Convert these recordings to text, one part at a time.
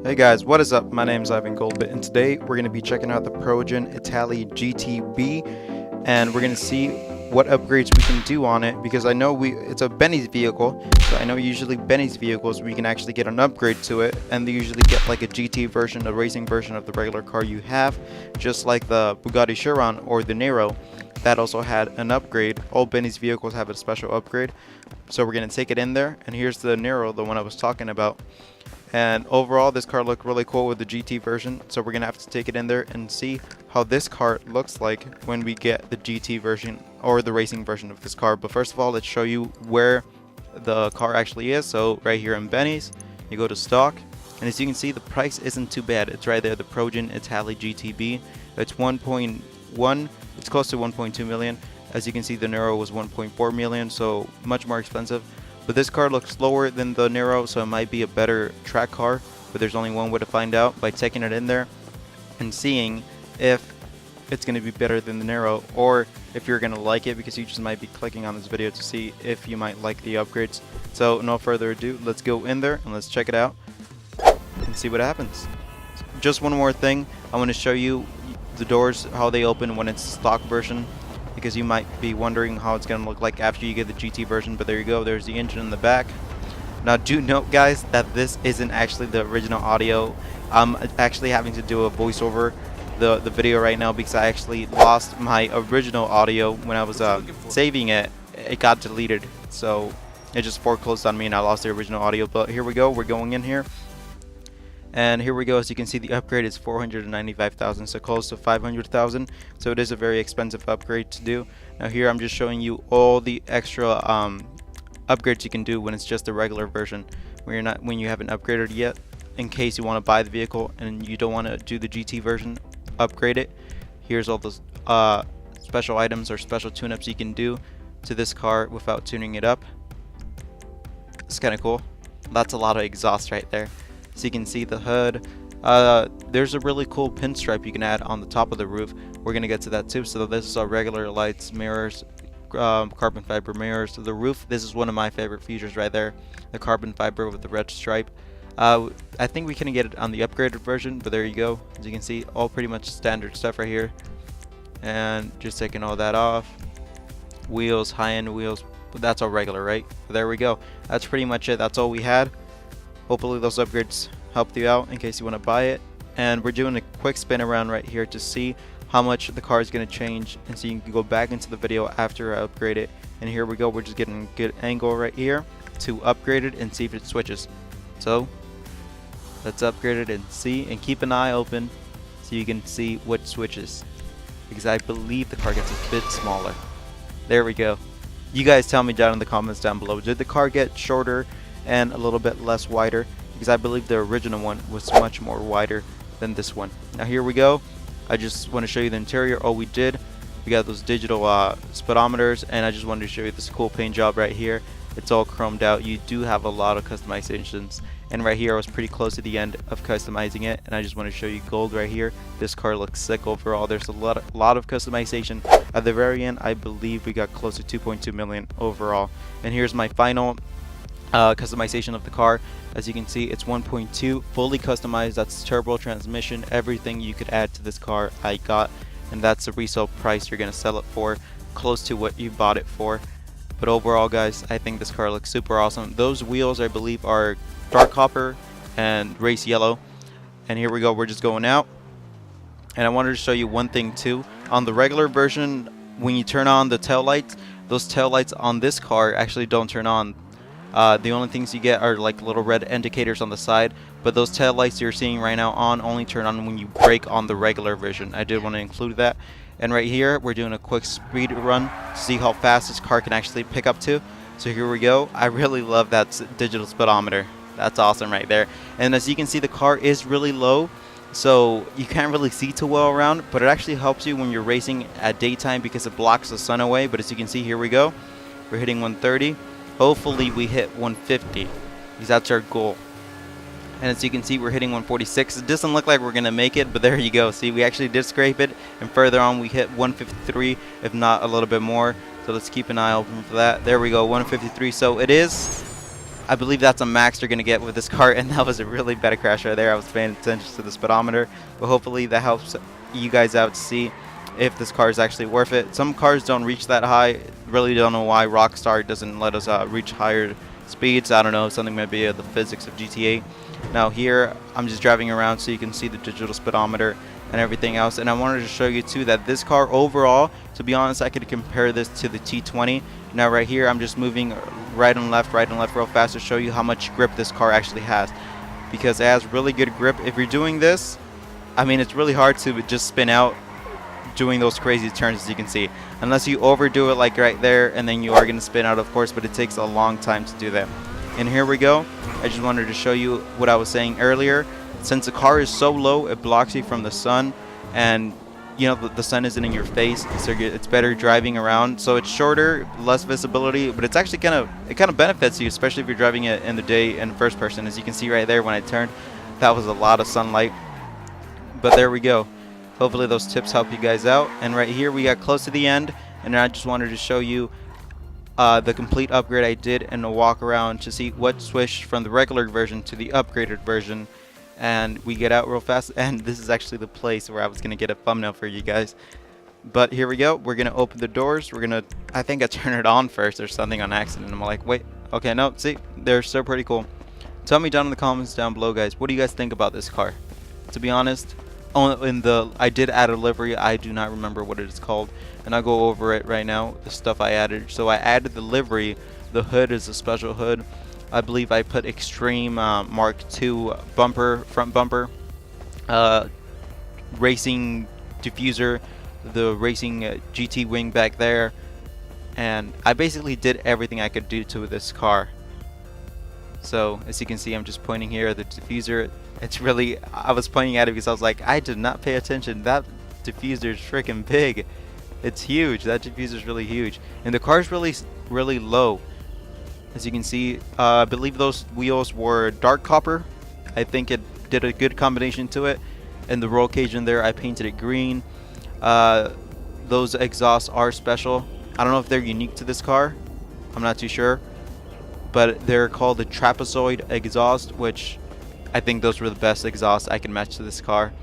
Hey guys, what is up? My name is Ivan Goldbit, and today we're going to be checking out the Progen Itali Gtb, and we're going to see what upgrades we can do on it, because I know it's a Benny's vehicle, so I know usually Benny's vehicles we can actually get an upgrade to it, and they usually get like a GT version, a racing version of the regular car you have, just like the Bugatti Chiron or the Nero. That also had an upgrade. All Benny's vehicles have a special upgrade, so we're going to take it in there. And here's the Nero, the one I was talking about. And overall, this car looked really cool with the GT version, so we're gonna have to take it in there and see how this car looks like when we get the GT version or the racing version of this car. But first of all, let's show you where the car actually is. So right here in Benny's, you go to stock, and as you can see, the price isn't too bad. It's right there, the Progen Itali Gtb. It's 1.1, it's close to 1.2 million. As you can see, the Nero was 1.4 million, so much more expensive. But this car looks slower than the Nero, so it might be a better track car, but there's only one way to find out, by taking it in there and seeing if it's going to be better than the Nero, or if you're going to like it, because you just might be clicking on this video to see if you might like the upgrades. So no further ado, let's go in there and let's check it out and see what happens. Just one more thing, I want to show you the doors, how they open when it's stock version, because you might be wondering how it's going to look like after you get the GT version. But there you go, there's the engine in the back. Now do note, guys, that this isn't actually the original audio. I'm actually having to do a voiceover the video right now, because I actually lost my original audio when I was saving it. It got deleted, so it just foreclosed on me and I lost the original audio. But here we go, we're going in here. And here we go. As you can see, the upgrade is 495,000, so close to 500,000. So it is a very expensive upgrade to do. Now here I'm just showing you all the extra upgrades you can do when it's just a regular version, when you haven't upgraded yet. In case you want to buy the vehicle and you don't want to do the GT version, upgrade it. Here's all those special items or special tune-ups you can do to this car without tuning it up. It's kind of cool. That's a lot of exhaust right there. So you can see the hood. There's a really cool pinstripe you can add on the top of the roof. We're gonna get to that too. So this is our regular lights, mirrors, carbon fiber mirrors. So the roof, this is one of my favorite features right there, the carbon fiber with the red stripe. I think we can get it on the upgraded version, but there you go. As you can see, all pretty much standard stuff right here. And just taking all that off. Wheels, high-end wheels, but that's all regular, right? But there we go. That's pretty much it. That's all we had. Hopefully those upgrades helped you out in case you want to buy it. And we're doing a quick spin around right here to see how much the car is going to change, and so you can go back into the video after I upgrade it. And here we go, we're just getting a good angle right here to upgrade it and see if it switches. So let's upgrade it and see, and keep an eye open so you can see what switches, because I believe the car gets a bit smaller. There we go. You guys tell me down in the comments down below, did the car get shorter and a little bit less wider? Because I believe the original one was much more wider than this one. Now here we go. I just want to show you the interior. All we did, we got those digital speedometers, and I just wanted to show you this cool paint job right here. It's all chromed out. You do have a lot of customizations, and right here I was pretty close to the end of customizing it, and I just want to show you gold right here. This car looks sick overall. There's a lot of customization. At the very end, I believe we got close to 2.2 million overall. And here's my final customization of the car. As you can see, it's 1.2 fully customized. That's turbo, transmission, everything you could add to this car I got, and that's the resale price you're gonna sell it for, close to what you bought it for. But overall, guys, I think this car looks super awesome. Those wheels, I believe, are dark copper and race yellow. And here we go, we're just going out. And I wanted to show you one thing too. On the regular version, when you turn on the tail lights, those tail lights on this car actually don't turn on. The only things you get are like little red indicators on the side, but those tail lights you're seeing right now only turn on when you brake on the regular version. I did want to include that. And right here, we're doing a quick speed run to see how fast this car can actually pick up to. So here we go. I really love that digital speedometer. That's awesome right there. And as you can see, the car is really low, so you can't really see too well around, but it actually helps you when you're racing at daytime because it blocks the sun away. But as you can see, here we go. We're hitting 130. Hopefully we hit 150, because that's our goal. And as you can see, we're hitting 146. It doesn't look like we're gonna make it, but there you go. See, we actually did scrape it, and further on we hit 153, if not a little bit more. So let's keep an eye open for that. There we go, 153. So it is I believe that's a max you're going to get with this car, and that was a really bad crash right there. I was paying attention to the speedometer, but hopefully that helps you guys out to see if this car is actually worth it. Some cars don't reach that high. Really don't know why Rockstar doesn't let us reach higher speeds. I don't know, something might be the physics of GTA. Now here, I'm just driving around so you can see the digital speedometer and everything else, and I wanted to show you too that this car overall, to be honest, I could compare this to the T20. Now right here, I'm just moving right and left real fast to show you how much grip this car actually has, because it has really good grip. If you're doing this, I mean, it's really hard to just spin out doing those crazy turns, as you can see, unless you overdo it like right there, and then you are going to spin out, of course, but it takes a long time to do that. And here we go. I just wanted to show you what I was saying earlier. Since the car is so low, it blocks you from the sun, and you know the sun isn't in your face, so it's better driving around. So it's shorter, less visibility, but it's actually kind of benefits you, especially if you're driving it in the day in first person. As you can see right there, when I turned, that was a lot of sunlight. But there we go. Hopefully those tips help you guys out. And right here we got close to the end, and I just wanted to show you the complete upgrade I did and a walk around to see what switched from the regular version to the upgraded version. And we get out real fast, and this is actually the place where I was gonna get a thumbnail for you guys. But here we go. We're gonna open the doors. I think I turned it on first or something on accident. I'm like, wait, okay, no, see, they're so pretty cool. Tell me down in the comments down below, guys, what do you guys think about this car? To be honest, I did add a livery. I do not remember what it is called, and I'll go over it right now, the stuff I added. So I added the livery. The hood is a special hood. I believe I put Extreme Mark II bumper, front bumper, racing diffuser, the racing GT wing back there, and I basically did everything I could do to this car. So as you can see, I'm just pointing here at the diffuser. It's really, I was pointing at it because I was like, I did not pay attention. That diffuser is freaking big. It's huge. That diffuser is really huge, and the car is really low. As you can see, I believe those wheels were dark copper. I think it did a good combination to it. And the roll cage in there, I painted it green. Those exhausts are special. I don't know if they're unique to this car. I'm not too sure. But they're called the trapezoid exhaust, which I think those were the best exhausts I can match to this car.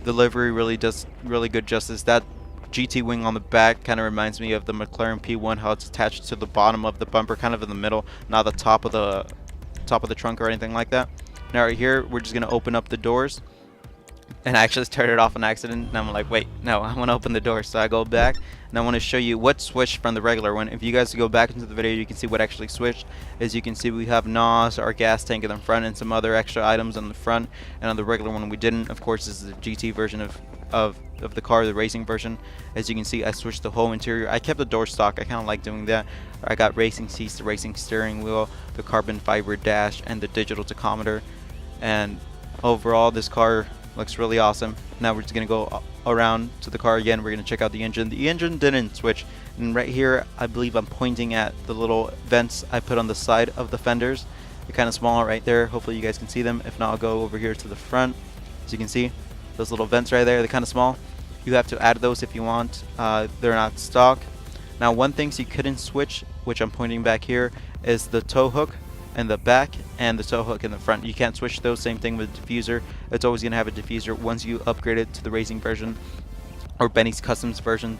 The livery really does really good justice. That GT wing on the back kind of reminds me of the McLaren P1, how it's attached to the bottom of the bumper, kind of in the middle, not the top of the trunk or anything like that. Now right here, we're just gonna open up the doors, and I actually turned it off on accident, and I'm like, wait, no, I want to open the door. So I go back, and I want to show you what switched from the regular one. If you guys go back into the video, you can see what actually switched. As you can see, we have NOS, our gas tank in the front, and some other extra items on the front, and on the regular one we didn't. Of course, this is the GT version of the car, the racing version. As you can see, I switched the whole interior. I kept the door stock. I kind of like doing that. I got racing seats, the racing steering wheel, the carbon fiber dash, and the digital tachometer. And overall, this car looks really awesome. Now we're just gonna go around to the car again. We're gonna check out the engine. The engine didn't switch, and right here I believe I'm pointing at the little vents I put on the side of the fenders. They're kind of small right there. Hopefully you guys can see them. If not, I'll go over here to the front. As you can see, those little vents right there, they're kind of small. You have to add those if you want. They're not stock. Now one thing you couldn't switch, which I'm pointing back here, is the tow hook in the back and the tow hook in the front. You can't switch those. Same thing with the diffuser. It's always going to have a diffuser once you upgrade it to the racing version or Benny's Customs version.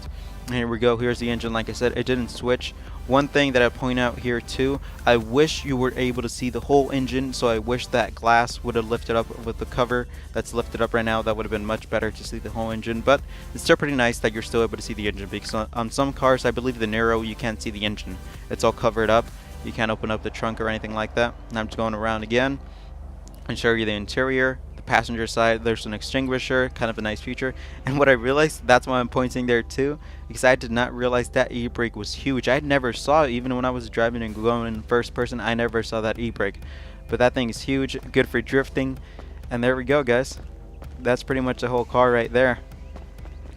And here we go. Here's the engine. Like I said, it didn't switch. One thing that I point out here too, I wish you were able to see the whole engine. So I wish that glass would have lifted up with the cover that's lifted up right now. That would have been much better to see the whole engine. But it's still pretty nice that you're still able to see the engine, because on some cars, I believe the Nero, you can't see the engine. It's all covered up. You can't open up the trunk or anything like that. And I'm just going around again and show you the interior. The passenger side, there's an extinguisher, kind of a nice feature. And what I realized, that's why I'm pointing there too, because I did not realize that e-brake was huge. I never saw it. Even when I was driving and going in first person, I never saw that e-brake. But that thing is huge, good for drifting. And there we go, guys. That's pretty much the whole car right there.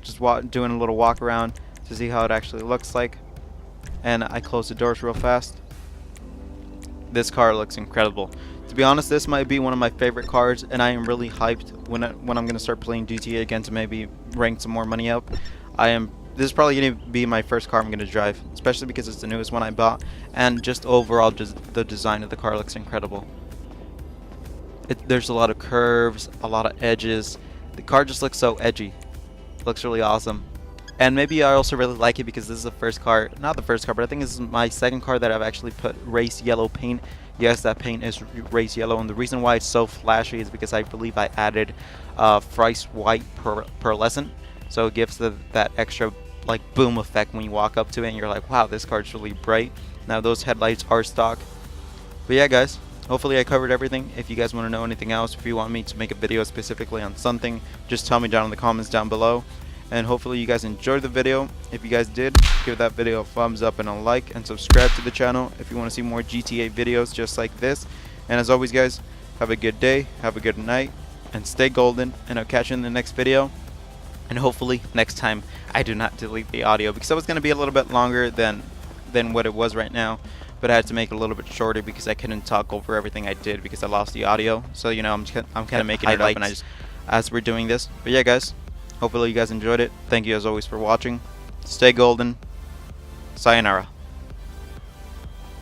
Just doing a little walk around to see how it actually looks like. And I close the doors real fast. This car looks incredible. To be honest, this might be one of my favorite cars, and I am really hyped when I'm going to start playing GTA again to maybe rank some more money up. I am this is probably going to be my first car I'm going to drive, especially because it's the newest one I bought, and just overall just the design of the car looks incredible. There's a lot of curves, a lot of edges. The car just looks so edgy. It looks really awesome. And maybe I also really like it because this is the first car, not the first car, but I think this is my second car that I've actually put race yellow paint. Yes, that paint is race yellow, and the reason why it's so flashy is because I believe I added Fry's white pearlescent, so it gives that extra like boom effect when you walk up to it and you're like, wow, this car's really bright. Now those headlights are stock. But yeah, guys, hopefully I covered everything. If you guys want to know anything else, if you want me to make a video specifically on something, just tell me down in the comments down below. And hopefully you guys enjoyed the video. If you guys did, give that video a thumbs up and a like, and subscribe to the channel if you want to see more GTA videos just like this. And as always, guys, have a good day, have a good night, and stay golden, and I'll catch you in the next video. And hopefully next time I do not delete the audio, because it was going to be a little bit longer than what it was right now, but I had to make it a little bit shorter because I couldn't talk over everything I did because I lost the audio. So, you know, I'm kind of making it up and as we're doing this. But yeah, guys, hopefully you guys enjoyed it. Thank you as always for watching. Stay golden. Sayonara.